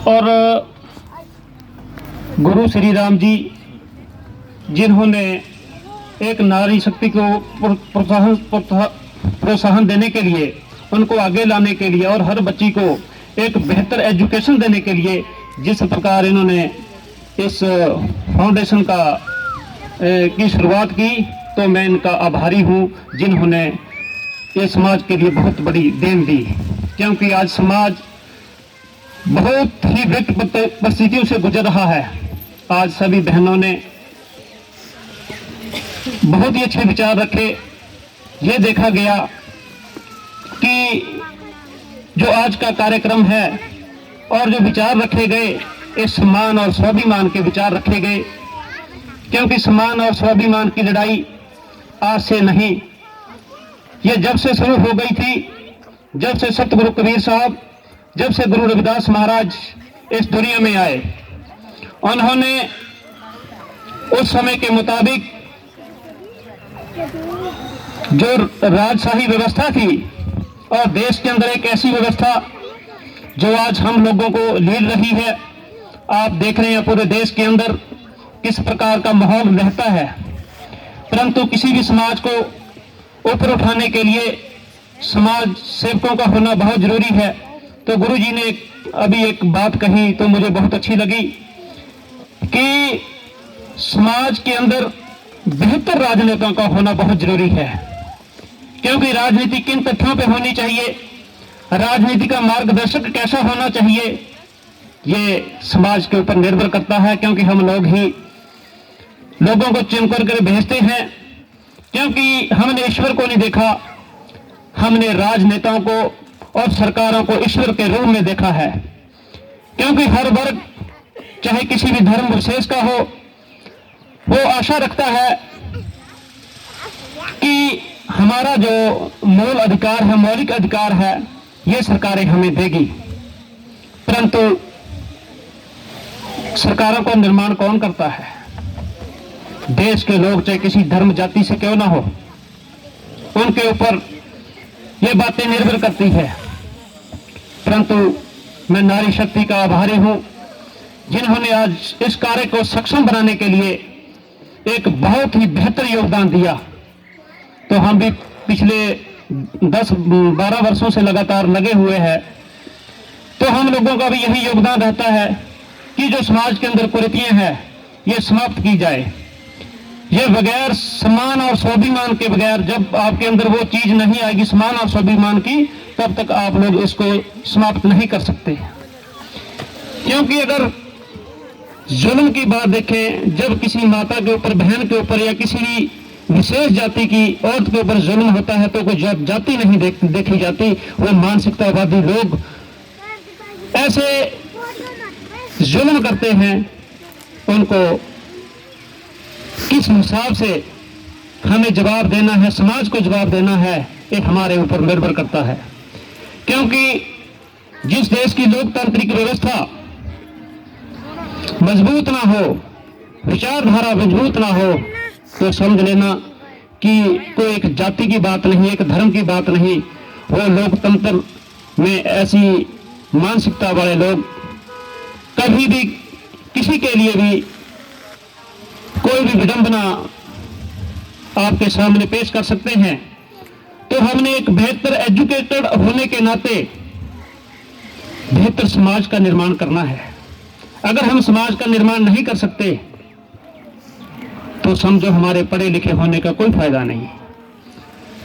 और गुरु श्री राम जी जिन्होंने एक नारी शक्ति को प्रोत्साहन देने के लिए, उनको आगे लाने के लिए और हर बच्ची को एक बेहतर एजुकेशन देने के लिए जिस प्रकार इन्होंने इस फाउंडेशन की शुरुआत की, तो मैं इनका आभारी हूँ जिन्होंने ये समाज के लिए बहुत बड़ी देन दी। क्योंकि आज समाज बहुत ही विकट परिस्थितियों से गुजर रहा है। आज सभी बहनों ने बहुत ही अच्छे विचार रखे। ये देखा गया कि जो आज का कार्यक्रम है और जो विचार रखे गए, इस सम्मान और स्वाभिमान के विचार रखे गए। क्योंकि सम्मान और स्वाभिमान की लड़ाई आज से नहीं, ये जब से शुरू हो गई थी, जब से सतगुरु कबीर साहब, जब से गुरु रविदास महाराज इस दुनिया में आए, उन्होंने उस समय के मुताबिक जो राजशाही व्यवस्था थी और देश के अंदर एक ऐसी व्यवस्था जो आज हम लोगों को लीड रही है। आप देख रहे हैं पूरे देश के अंदर किस प्रकार का माहौल रहता है, परंतु किसी भी समाज को ऊपर उठाने के लिए समाज सेवकों का होना बहुत जरूरी है। तो गुरु जी ने अभी एक बात कही तो मुझे बहुत अच्छी लगी कि समाज के अंदर बेहतर राजनेताओं का होना बहुत जरूरी है। क्योंकि राजनीति किन तथ्यों पे होनी चाहिए, राजनीति का मार्गदर्शक कैसा होना चाहिए, ये समाज के ऊपर निर्भर करता है। क्योंकि हम लोग ही लोगों को चुन कर भेजते हैं। क्योंकि हमने ईश्वर को नहीं देखा, हमने राजनेताओं को और सरकारों को ईश्वर के रूप में देखा है। क्योंकि हर वर्ग चाहे किसी भी धर्म विशेष का हो, वो आशा रखता है कि हमारा जो मूल अधिकार है, मौलिक अधिकार है, ये सरकारें हमें देगी। परंतु सरकारों का निर्माण कौन करता है? देश के लोग, चाहे किसी धर्म जाति से क्यों ना हो, उनके ऊपर ये बातें निर्भर करती है। परंतु मैं नारी शक्ति का आभारी हूं जिन्होंने आज इस कार्य को सक्षम बनाने के लिए एक बहुत ही बेहतर योगदान दिया। तो हम भी पिछले 10-12 वर्षों से लगातार लगे हुए हैं। तो हम लोगों का भी यही योगदान रहता है कि जो समाज के अंदर कुरीतियां हैं ये समाप्त की जाए। ये बगैर सम्मान और स्वाभिमान के बगैर, जब आपके अंदर वो चीज नहीं आएगी सम्मान और स्वाभिमान की, तब तक आप लोग इसको समाप्त नहीं कर सकते। क्योंकि अगर जुल्म की बात देखें, जब किसी माता के ऊपर, बहन के ऊपर या किसी भी विशेष जाति की औरत के ऊपर जुल्म होता है तो कोई जाति नहीं देखी जाती। वो मानसिकतावादी लोग ऐसे जुल्म करते हैं, उनको किस हिसाब से हमें जवाब देना है, समाज को जवाब देना है, ये हमारे ऊपर निर्भर करता है। क्योंकि जिस देश की लोकतांत्रिक व्यवस्था मजबूत ना हो, विचारधारा मजबूत ना हो, तो समझ लेना कि कोई एक जाति की बात नहीं, एक धर्म की बात नहीं। वो लोकतंत्र में ऐसी मानसिकता वाले लोग कभी भी किसी के लिए भी कोई भी विडंबना आपके सामने पेश कर सकते हैं। तो हमने एक बेहतर एजुकेटेड होने के नाते बेहतर समाज का निर्माण करना है। अगर हम समाज का निर्माण नहीं कर सकते तो समझो हमारे पढ़े लिखे होने का कोई फायदा नहीं।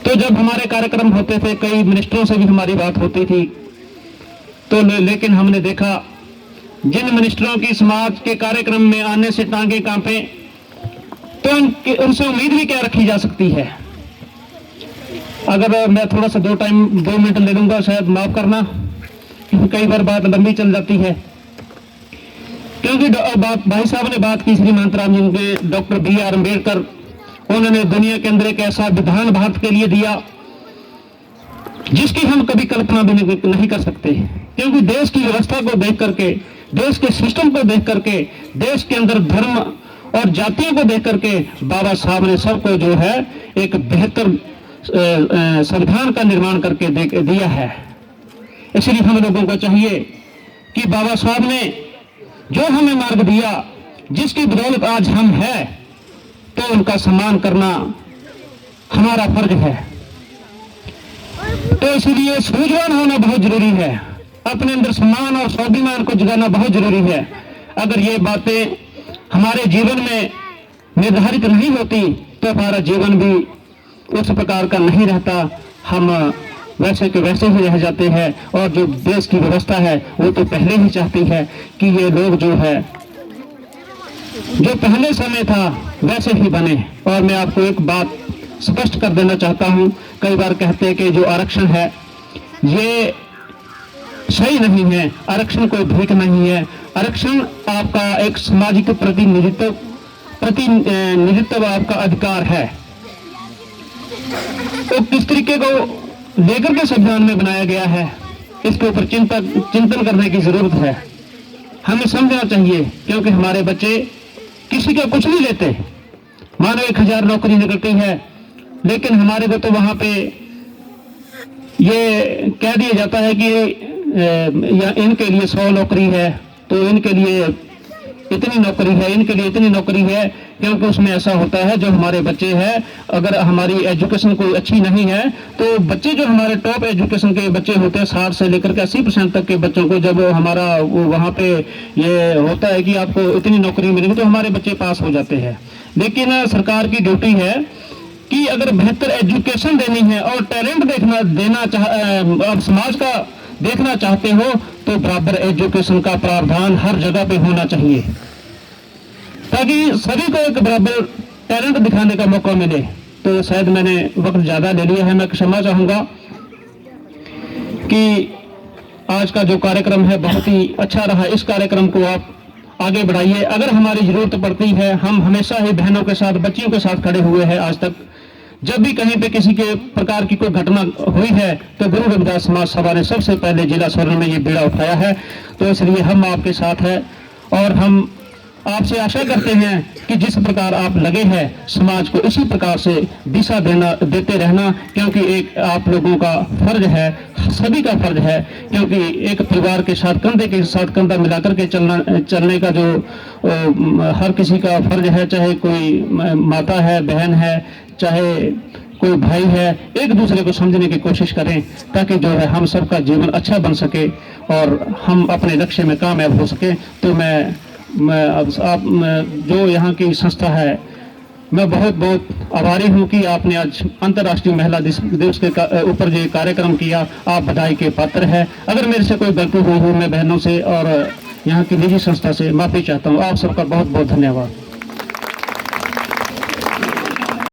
तो जब हमारे कार्यक्रम होते थे, कई मिनिस्टरों से भी हमारी बात होती थी, तो लेकिन हमने देखा जिन मिनिस्टरों की समाज के कार्यक्रम में आने से टांगे कांपे, तो उनसे उम्मीद भी क्या रखी जा सकती है। अगर मैं थोड़ा सा 2 मिनट ले लूंगा, शायद माफ करना, क्योंकि कई बार बात लंबी चल जाती है। क्योंकि भाई साहब ने बात की श्रीमान राम जी के, डॉक्टर BR अम्बेडकर, उन्होंने दुनिया के अंदर एक ऐसा विधान भारत के लिए दिया जिसकी हम कभी कल्पना भी नहीं कर सकते। क्योंकि देश की व्यवस्था को देख करके, देश के सिस्टम को देख करके, देश के अंदर धर्म और जातियों को देख करके बाबा साहब ने सबको जो है एक बेहतर संविधान का निर्माण करके दिया है। इसलिए हम लोगों को चाहिए कि बाबा साहब ने जो हमें मार्ग दिया, जिसकी बदौलत आज हम हैं, तो उनका सम्मान करना हमारा फर्ज है। तो इसलिए सूझवान होना बहुत जरूरी है, अपने अंदर सम्मान और स्वाभिमान को जगाना बहुत जरूरी है। अगर ये बातें हमारे जीवन में निर्धारित नहीं होती तो हमारा जीवन भी उस प्रकार का नहीं रहता, हम वैसे के वैसे ही रह जाते हैं। और जो देश की व्यवस्था है वो तो पहले ही चाहती है कि ये लोग जो है, जो पहले समय था वैसे ही बने। और मैं आपको एक बात स्पष्ट कर देना चाहता हूं, कई बार कहते हैं कि जो आरक्षण है ये सही नहीं है, आरक्षण कोई भीख नहीं है। आरक्षण आपका एक सामाजिक प्रतिनिधित्व आपका अधिकार है। तो किस तरीके को लेकर के संविधान में बनाया गया है, इसके ऊपर चिंतन करने की जरूरत है। हमें समझना चाहिए, क्योंकि हमारे बच्चे किसी का कुछ नहीं लेते। मानो 1000 नौकरी निकलती है, लेकिन हमारे को तो वहां पे ये कह दिया जाता है कि या इनके लिए 100 नौकरी है, तो इनके लिए इतनी नौकरी है, इनके लिए इतनी नौकरी है। क्योंकि उसमें ऐसा होता है, जो हमारे बच्चे हैं, अगर हमारी एजुकेशन कोई अच्छी नहीं है, तो बच्चे जो हमारे टॉप एजुकेशन के बच्चे होते हैं, 60 से लेकर के 80% तक के बच्चों को जब हमारा वहाँ पे ये होता है कि आपको इतनी नौकरी मिलेगी, तो हमारे बच्चे पास हो जाते हैं। लेकिन सरकार की ड्यूटी है कि अगर बेहतर एजुकेशन देनी है और टैलेंट अब समाज का देखना चाहते हो, तो बराबर एजुकेशन का प्रावधान हर जगह पे होना चाहिए, ताकि सभी को एक बराबर टैलेंट दिखाने का मौका मिले। तो शायद मैंने वक्त ज्यादा ले लिया है, मैं क्षमा चाहूंगा कि आज का जो कार्यक्रम है बहुत ही अच्छा रहा। इस कार्यक्रम को आप आगे बढ़ाइए। अगर हमारी जरूरत पड़ती है, हम हमेशा ही बहनों के साथ, बच्चियों के साथ खड़े हुए हैं आज तक। जब भी कहीं पे किसी के प्रकार की कोई घटना हुई है, तो गुरु रविदास समाज सभा ने सबसे पहले जिला सोलन में ये बीड़ा उठाया है। तो इसलिए हम आपके साथ हैं और हम आपसे आशा करते हैं कि जिस प्रकार आप लगे हैं, समाज को इसी प्रकार से दिशा देते रहना, क्योंकि एक आप लोगों का फर्ज है, सभी का फर्ज है। क्योंकि एक परिवार के साथ कंधे के साथ कंधा मिलाकर के चलने का जो हर किसी का फर्ज है, चाहे कोई माता है, बहन है, चाहे कोई भाई है, एक दूसरे को समझने की कोशिश करें, ताकि जो है हम सबका जीवन अच्छा बन सके और हम अपने लक्ष्य में कामयाब हो सके। तो मैं आप जो यहाँ की संस्था है, मैं बहुत बहुत आभारी हूँ कि आपने आज अंतर्राष्ट्रीय महिला दिवस के ऊपर जो कार्यक्रम किया। आप बधाई के पात्र है। अगर मेरे से कोई गलती हुई हो, मैं बहनों से और यहाँ की निजी संस्था से माफी चाहता हूँ। आप सबका बहुत बहुत धन्यवाद।